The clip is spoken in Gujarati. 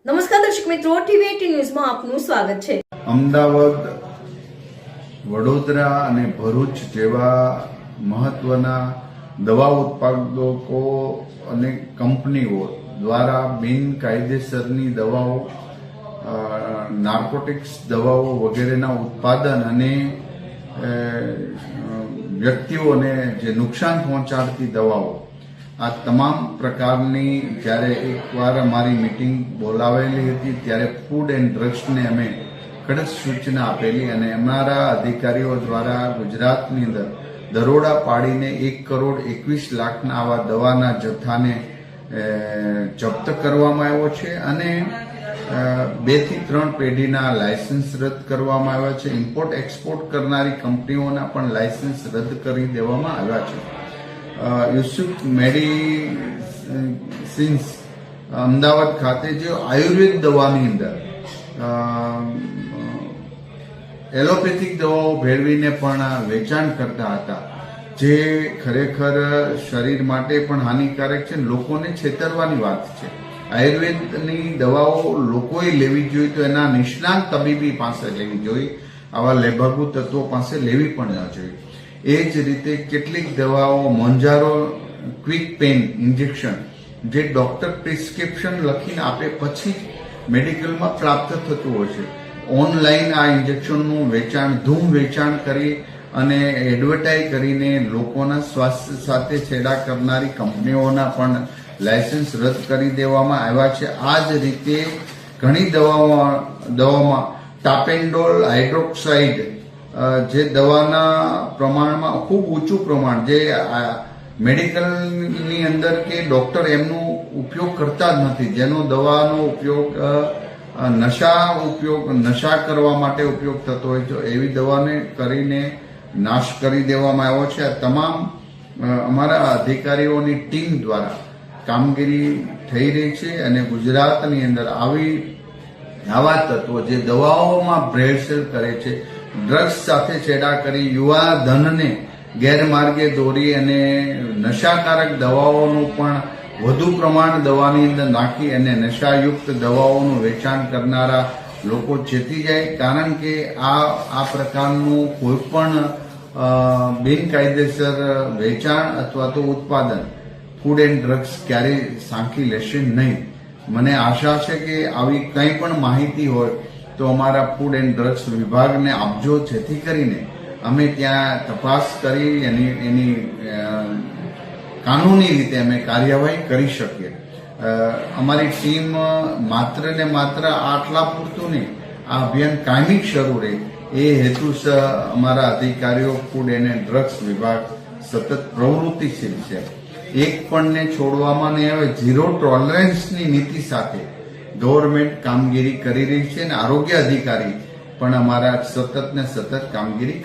નમસ્કાર દર્શક મિત્રો, ટીવી18 ન્યૂઝમાં આપનું સ્વાગત છે। અમદાવાદ, વડોદરા અને ભરૂચ જેવા મહત્વના દવા ઉત્પાદકો અને કંપનીઓ દ્વારા બિનકાયદેસરની દવાઓ, નાર્કોટિક્સ દવાઓ વગેરેના ઉત્પાદન અને વ્યક્તિઓને જે નુકસાન પહોંચાડતી દવાઓ, આ તમામ પ્રકારની જ્યારે એકવાર અમારી મીટિંગ બોલાવેલી હતી ત્યારે ફૂડ એન્ડ ડ્રગ્સને અમે કડક સૂચના આપેલી અને અમારા અધિકારીઓ દ્વારા ગુજરાતની અંદર દરોડા પાડીને 1,21,00,000 આવા દવાના જથ્થાને જપ્ત કરવામાં આવ્યો છે અને 2 થી 3 પેઢીના લાયસન્સ રદ કરવામાં આવ્યા છે। ઇમ્પોર્ટ એક્સપોર્ટ કરનારી કંપનીઓના પણ લાયસન્સ રદ કરી દેવામાં આવ્યા છે। યુસુફ મેડિસિન્સ અમદાવાદ ખાતે જે આયુર્વેદ દવાની અંદર એલોપેથિક દવાઓ ભેળવીને પણ વેચાણ કરતા હતા, જે ખરેખર શરીર માટે પણ હાનિકારક છે, લોકોને છેતરવાની વાત છે। આયુર્વેદની દવાઓ લોકોએ લેવી જોઈએ તો એના નિષ્ણાત તબીબી પાસે લેવી જોઈએ, આવા લેભાગુ તત્વો પાસે લેવી પણ ન જોઈએ। એ જ રીતે કેટલીક દવાઓ મોન્જારો ક્વિક પેઇન ઇન્જેક્શન જે ડોક્ટર પ્રિસ્ક્રિપ્શન લખીને આપે પછી મેડિકલમાં પ્રાપ્ત થતું હોય છે, ઓનલાઈન આ ઇન્જેક્શનનું વેચાણ ધૂમ વેચાણ કરી અને એડવર્ટાઇઝ કરીને લોકોના સ્વાસ્થ્ય સાથે છેડા કરનારી કંપનીઓના પણ લાયસન્સ રદ કરી દેવામાં આવ્યા છે। આ જ રીતે ઘણી દવાઓમાં ટાપેન્ડોલ હાઇડ્રોક્સાઇડ જે દવાના પ્રમાણમાં ખૂબ ઊંચું પ્રમાણ, જે મેડિકલની અંદર કે ડોક્ટર એમનો ઉપયોગ કરતા જ નથી, જેનો દવાનો ઉપયોગ નશા કરવા માટે ઉપયોગ થતો હોય છે, એવી દવાને કરીને નાશ કરી દેવામાં આવ્યો છે। આ તમામ અમારા અધિકારીઓની ટીમ દ્વારા કામગીરી થઈ રહી છે અને ગુજરાતની અંદર આવા તત્વો જે દવાઓમાં ભેળસેળ કરે છે, ડ્રગ્સ સાથે છેડા કરી યુવા ધનને ગેરમાર્ગે દોરી અને નશાકારક દવાઓનું પણ વધુ પ્રમાણ દવાની અંદર નાખી અને નશાયુક્ત દવાઓનું વેચાણ કરનારા લોકો ચેતી જાય, કારણ કે આ પ્રકારનું કોઈ પણ બિનકાયદેસર વેચાણ અથવા તો ઉત્પાદન ફૂડ એન્ડ ડ્રગ્સ ક્યારેય સાંખી લેશે નહીં। મને આશા છે કે આવી કંઈ પણ માહિતી હોય તો અમારા ફૂડ એન્ડ ડ્રગ્સ વિભાગને આપજો, જેથી કરીને અમે ત્યાં તપાસ કરી એની કાનૂની રીતે અમે કાર્યવાહી કરી શકીએ। અમારી ટીમ માત્ર ને માત્ર આટલા પૂરતું નહીં, આ અભિયાન કાયમી શરૂ રહે એ હેતુસર અમારા અધિકારીઓ ફૂડ એન્ડ ડ્રગ્સ વિભાગ સતત પ્રવૃત્તિશીલ છે। એક પણને છોડવામાં નહીં આવે, ઝીરો ટોલરન્સની નીતિ સાથે ગવર્મેન્ટ કામગીરી કરી રહી છે અને આરોગ્ય અધિકારી પણ અમારા સતત કામગીરી